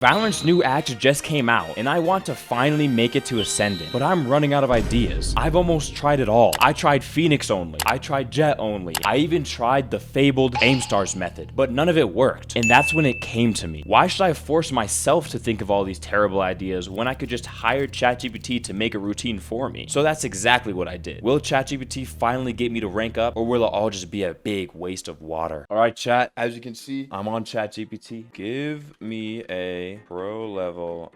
Valorant's new act just came out, and I want to finally make it to Ascendant, but I'm running out of ideas. I've almost tried it all. I tried Phoenix only. I tried Jet only. I even tried the fabled Aim Stars method, but none of it worked. And that's when it came to me. Why should I force myself to think of all these terrible ideas when I could just hire ChatGPT to make a routine for me? So that's exactly what I did. Will ChatGPT finally get me to rank up, or will it all just be a big waste of water? All right, chat, as you can see, I'm on ChatGPT. Give me a pro level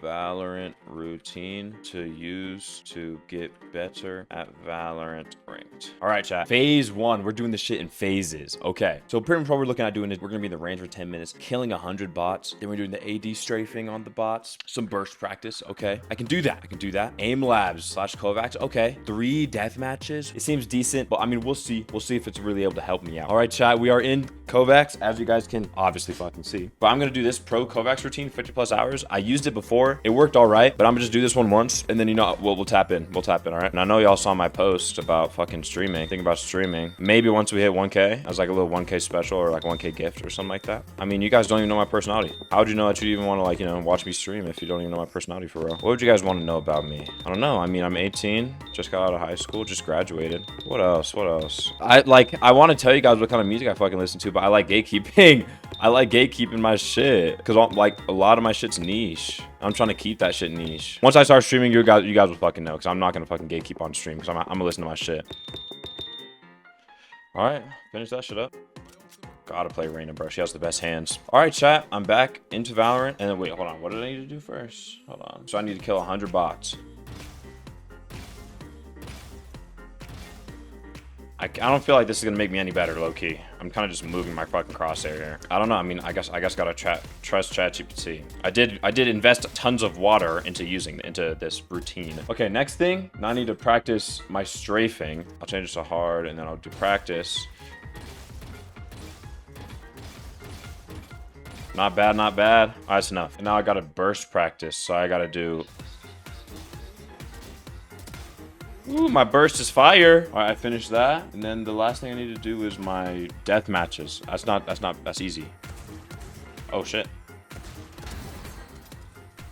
Valorant routine to use to get better at Valorant ranked. All right, chat. Phase 1, we're doing this shit in phases. Okay, so pretty much what we're looking at doing is we're gonna be in the range for 10 minutes, killing 100 bots. Then we're doing the AD strafing on the bots, some burst practice. Okay, I can do that. Aim labs / Kovacs. Okay, 3 death matches. It seems decent, but I mean, we'll see. We'll see if it's really able to help me out. All right, chat. We are in Kovacs, as you guys can obviously fucking see. But I'm gonna do this pro Kovacs routine, 50+ hours. I used it before. It worked all right, but I'm gonna just do this one once, and then, you know, we'll tap in. All right? And I know y'all saw my post about fucking streaming. Think about streaming. Maybe once we hit 1K, as like a little 1K special or like 1K gift or something like that. I mean, you guys don't even know my personality. How would you know that you even want to, like, you know, watch me stream if you don't even know my personality for real? What would you guys want to know about me? I don't know. I mean, I'm 18, just got out of high school, just graduated. What else? I want to tell you guys what kind of music I fucking listen to, but I like gatekeeping. I like gatekeeping my shit because, like, a lot of my shit's niche. I'm trying to keep that shit niche. Once I start streaming, you guys will fucking know, because I'm not gonna fucking gatekeep on stream, because I'm gonna listen to my shit. All right, finish that shit up. Gotta play Reyna, bro. She has the best hands. All right, chat. I'm back into Valorant. And then wait, hold on. What did I need to do first? Hold on. So I need to kill 100 bots. I don't feel like this is gonna make me any better, low-key. I'm kind of just moving my fucking crosshair here. I don't know. I mean, I guess gotta trust ChatGPT. I did invest tons of water into this routine. Okay, next thing. Now I need to practice my strafing. I'll change it to hard, and then I'll do practice. Not bad, not bad. All right, that's enough. And now I gotta burst practice, so I gotta do. Ooh, my burst is fire. All right, I finished that. And then the last thing I need to do is my death matches. That's easy. Oh, shit.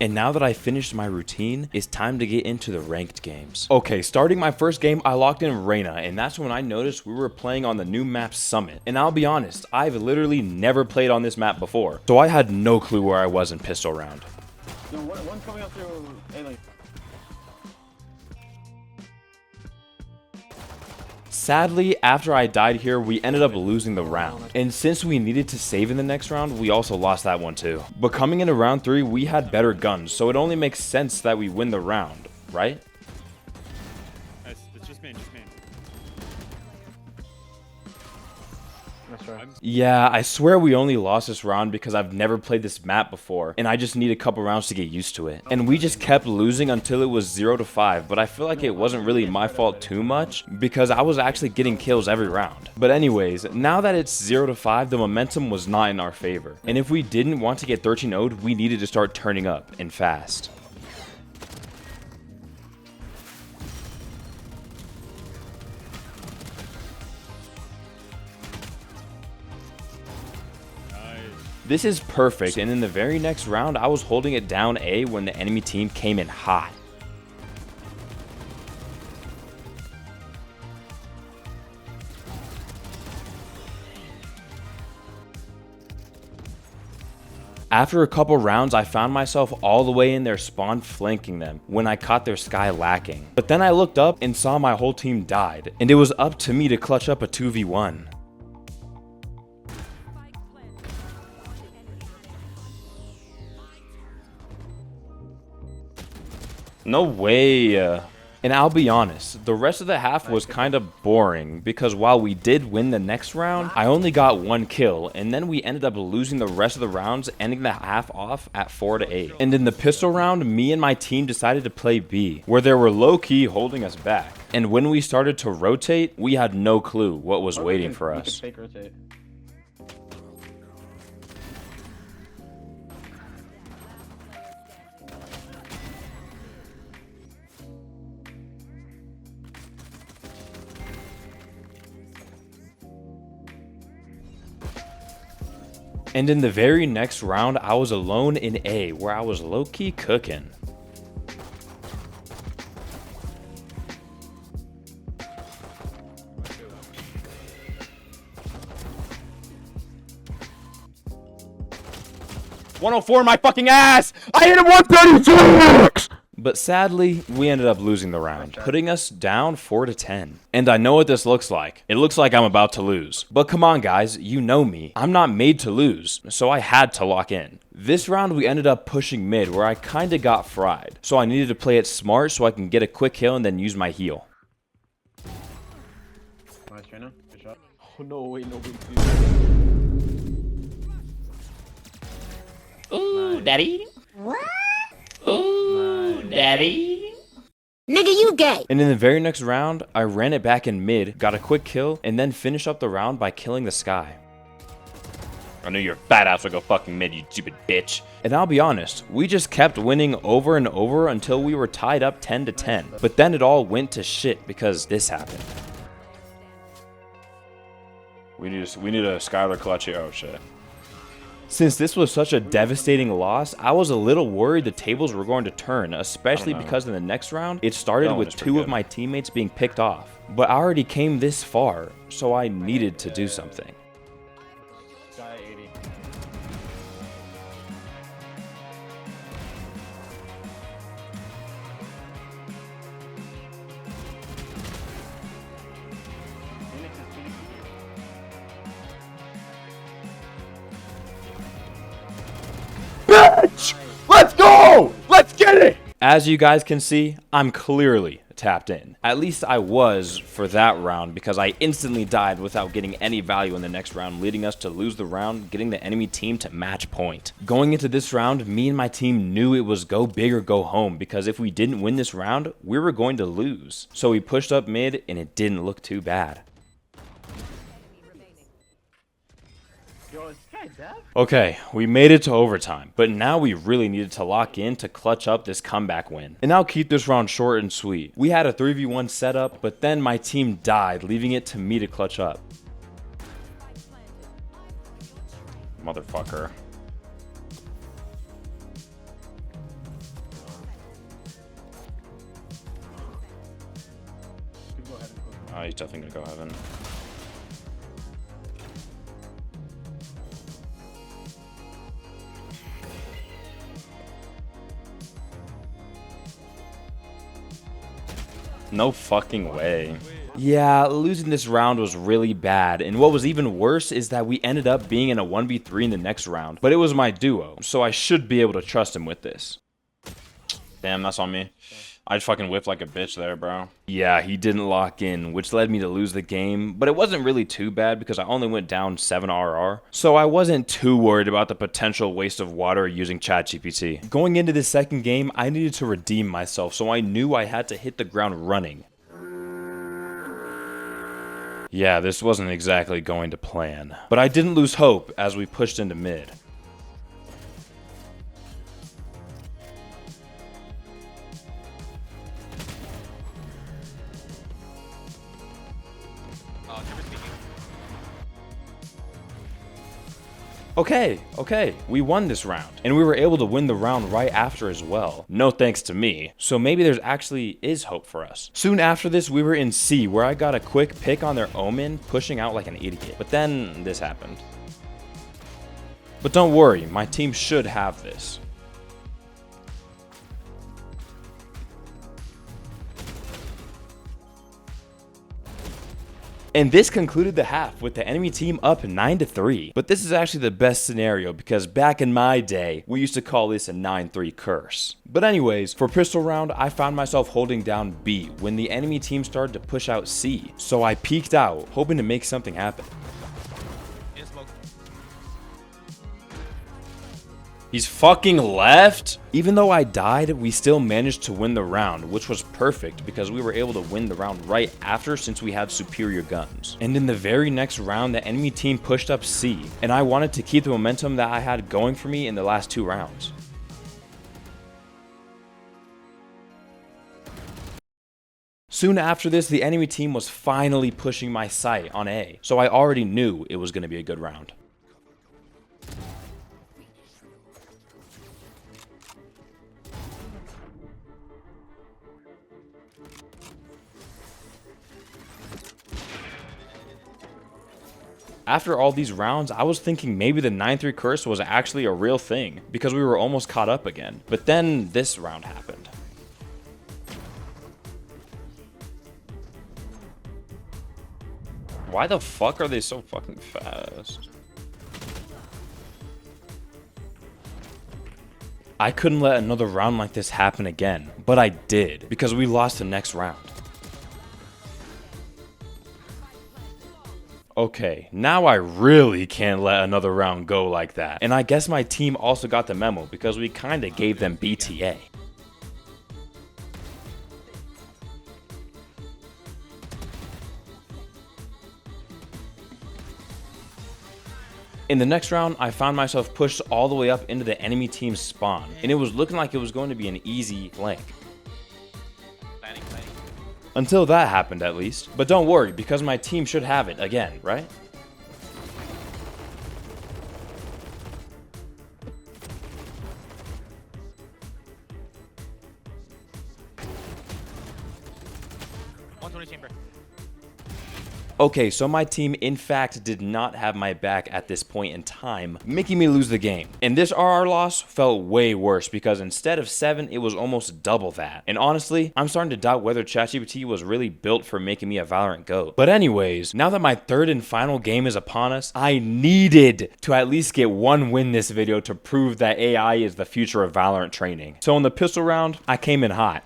And now that I finished my routine, it's time to get into the ranked games. Okay, starting my first game, I locked in Reyna, and that's when I noticed we were playing on the new map Summit. And I'll be honest, I've literally never played on this map before, so I had no clue where I was in pistol round. No, one's coming up through A-Lane. Sadly, after I died here, we ended up losing the round. And since we needed to save in the next round, we also lost that one too. But coming into round 3, we had better guns, so it only makes sense that we win the round, right? It's just main. That's right. Yeah, I swear we only lost this round because I've never played this map before, and I just need a couple rounds to get used to it. And we just kept losing until it was 0-5, but I feel like it wasn't really my fault too much because I was actually getting kills every round. But anyways, now that it's 0-5, the momentum was not in our favor. And if we didn't want to get 13-0'd, we needed to start turning up, and fast. This is perfect, and in the very next round, I was holding it down A when the enemy team came in hot. After a couple rounds, I found myself all the way in their spawn flanking them when I caught their sky lacking. But then I looked up and saw my whole team died, and it was up to me to clutch up a 2v1. No way. And I'll be honest, the rest of the half was kind of boring because while we did win the next round, I only got 1 kill, and then we ended up losing the rest of the rounds, ending the half off at 4-8. And in the pistol round, me and my team decided to play B, where they were low-key holding us back. And when we started to rotate, we had no clue what was waiting for us. Fake rotate. And in the very next round, I was alone in A, where I was low-key cooking. .104 in my fucking ass! I hit him 136! But sadly, we ended up losing the round, putting us down 4-10. And I know what this looks like. It looks like I'm about to lose. But come on guys, you know me. I'm not made to lose, so I had to lock in. This round we ended up pushing mid, where I kinda got fried. So I needed to play it smart so I can get a quick kill and then use my heal. Nice, Trainer. Good shot. Oh no, wait, no, wait, Ooh, Nice. daddy. What? Ooh, daddy. Nigga, you gay. And in the very next round, I ran it back in mid, got a quick kill, and then finished up the round by killing the Sky. I knew your fat ass would go fucking mid, you stupid bitch. And I'll be honest, we just kept winning over and over until we were tied up 10-10. But then it all went to shit because this happened. We need a Skylar clutch here. Oh shit. Since this was such a devastating loss, I was a little worried the tables were going to turn, especially because in the next round, it started with 2 of my teammates being picked off. But I already came this far, so I needed to do something. Guy 80. Phoenix is Phoenix. Bitch! Let's go! Let's get it! As you guys can see, I'm clearly tapped in. At least I was for that round because I instantly died without getting any value in the next round, leading us to lose the round, getting the enemy team to match point. Going into this round, me and my team knew it was go big or go home because if we didn't win this round, we were going to lose. So we pushed up mid and it didn't look too bad. Yo, is this guy deaf? Okay, we made it to overtime, but now we really needed to lock in to clutch up this comeback win. And I'll keep this round short and sweet. We had a 3v1 setup, but then my team died, leaving it to me to clutch up. Motherfucker. Go ahead and close. Oh, he's definitely gonna go heaven. No fucking way. Yeah, losing this round was really bad, and what was even worse is that we ended up being in a 1v3 in the next round, but it was my duo, so I should be able to trust him with this. Damn, that's on me. I just fucking whipped like a bitch there, bro. Yeah, he didn't lock in, which led me to lose the game, but it wasn't really too bad because I only went down 7 RR, so I wasn't too worried about the potential waste of water using ChatGPT. Going into this second game, I needed to redeem myself, so I knew I had to hit the ground running. Yeah, this wasn't exactly going to plan, but I didn't lose hope as we pushed into mid. Okay, we won this round, and we were able to win the round right after as well. No thanks to me, so maybe there's actually is hope for us. Soon after this, we were in C, where I got a quick pick on their Omen, pushing out like an idiot. But then this happened. But don't worry, my team should have this. And this concluded the half with the enemy team up 9-3. But this is actually the best scenario because back in my day, we used to call this a 9-3 curse. But anyways, for pistol round, I found myself holding down B when the enemy team started to push out C. So I peeked out, hoping to make something happen. He's fucking left? Even though I died, we still managed to win the round, which was perfect because we were able to win the round right after since we had superior guns. And in the very next round, the enemy team pushed up C, and I wanted to keep the momentum that I had going for me in the last 2 rounds. Soon after this, the enemy team was finally pushing my site on A, so I already knew it was going to be a good round. After all these rounds, I was thinking maybe the 9-3 curse was actually a real thing because we were almost caught up again. But then this round happened. Why the fuck are they so fucking fast? I couldn't let another round like this happen again, but I did because we lost the next round. Okay, now I really can't let another round go like that. And I guess my team also got the memo because we kinda gave them BTA. In the next round, I found myself pushed all the way up into the enemy team's spawn, and it was looking like it was going to be an easy flank. Until that happened, at least. But don't worry, because my team should have it again, right? Okay, so my team in fact did not have my back at this point in time, making me lose the game. And this RR loss felt way worse because instead of 7, it was almost double that. And honestly, I'm starting to doubt whether ChatGPT was really built for making me a Valorant GOAT. But anyways, now that my third and final game is upon us, I needed to at least get one win this video to prove that AI is the future of Valorant training. So in the pistol round, I came in hot.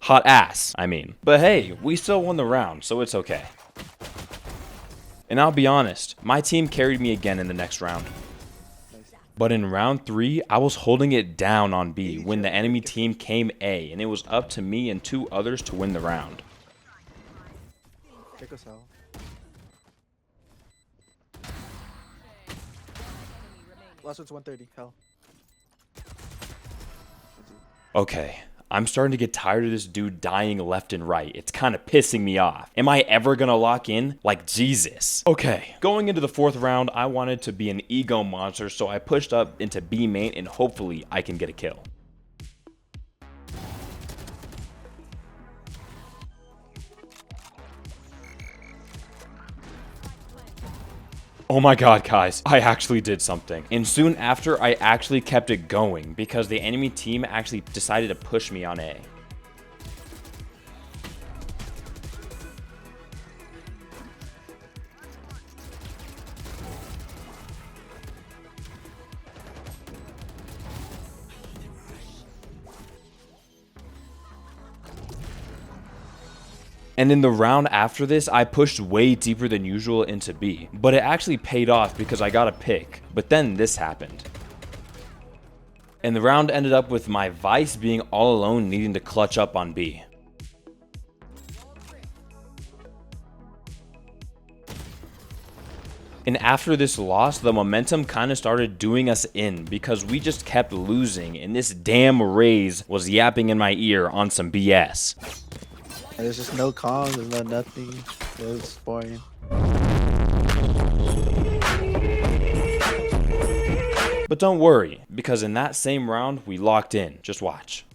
Hot ass, I mean. But hey, we still won the round, so it's okay. And I'll be honest, my team carried me again in the next round. But in round 3, I was holding it down on B when the enemy team came A, and it was up to me and 2 others to win the round. Take us out. Last one's 130, hell. Okay. I'm starting to get tired of this dude dying left and right. It's kind of pissing me off. Am I ever gonna lock in? Like, Jesus. Okay, going into the 4th round, I wanted to be an ego monster, so I pushed up into B main and hopefully I can get a kill. Oh my god, guys, I actually did something. And soon after, I actually kept it going because the enemy team actually decided to push me on A. And in the round after this, I pushed way deeper than usual into B. But it actually paid off because I got a pick. But then this happened. And the round ended up with my Vice being all alone needing to clutch up on B. And after this loss, the momentum kind of started doing us in because we just kept losing and this damn Raze was yapping in my ear on some BS. There's just no calm, there's no nothing. It was boring. But don't worry, because in that same round, we locked in. Just watch.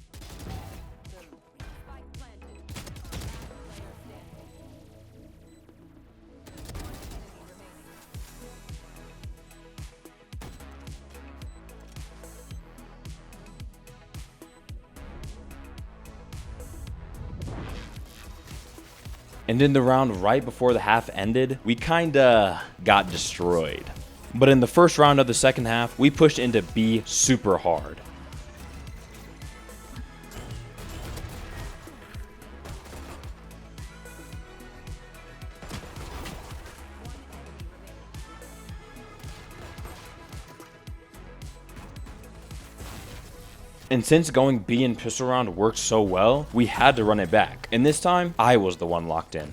And in the round right before the half ended, we kinda got destroyed. But in the first round of the second half, we pushed into B super hard. And since going B and pistol round worked so well, we had to run it back. And this time, I was the one locked in.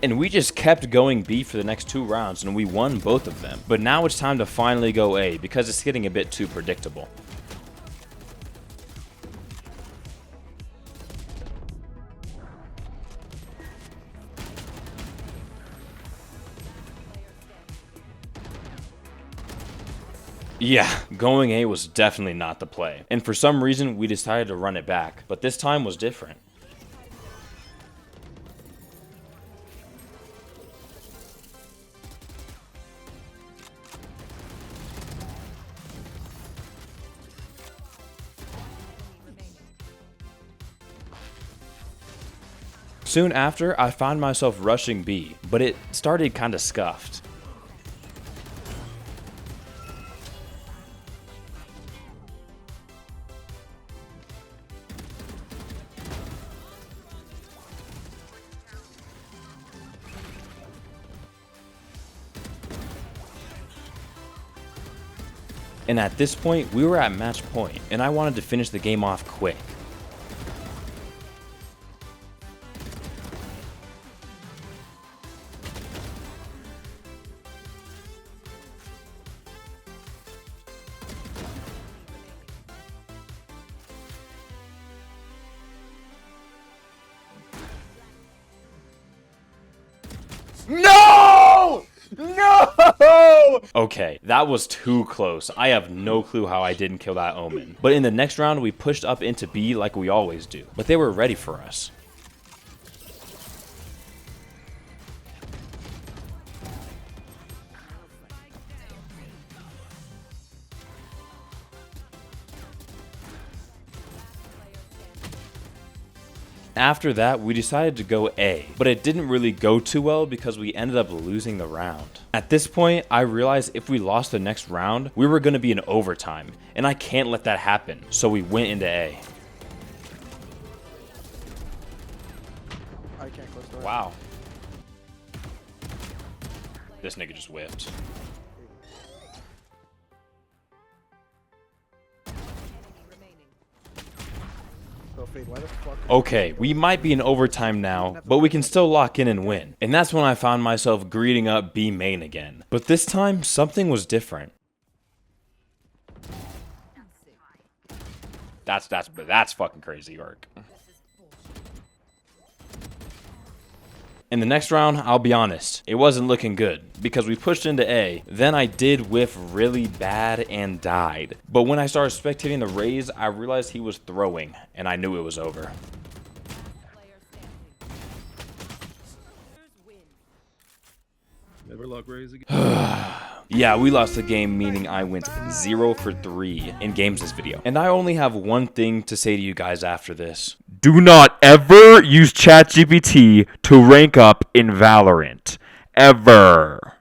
And we just kept going B for the next 2 rounds and we won both of them. But now it's time to finally go A because it's getting a bit too predictable. Yeah, going A was definitely not the play. And for some reason, we decided to run it back. But this time was different. Soon after, I found myself rushing B, but it started kinda scuffed. And at this point, we were at match point, and I wanted to finish the game off quick. No! No! Okay, that was too close. I have no clue how I didn't kill that Omen. But in the next round, we pushed up into B like we always do. But they were ready for us. After that, we decided to go A, but it didn't really go too well because we ended up losing the round. At this point, I realized if we lost the next round, we were going to be in overtime, and I can't let that happen, so we went into A. I can't close the door. Wow. This nigga just whiffed. So, Fade, why the fuck? Okay, we might be in overtime now, but we can still lock in and win. And that's when I found myself greeting up B main again. But this time, something was different. That's fucking crazy work. In the next round, I'll be honest, it wasn't looking good because we pushed into A. Then I did whiff really bad and died. But when I started spectating the Raze, I realized he was throwing and I knew it was over. Never luck Raze again. Yeah, we lost the game, meaning I went 0 for 3 in games this video. And I only have one thing to say to you guys after this. Do not ever use ChatGPT to rank up in Valorant. Ever.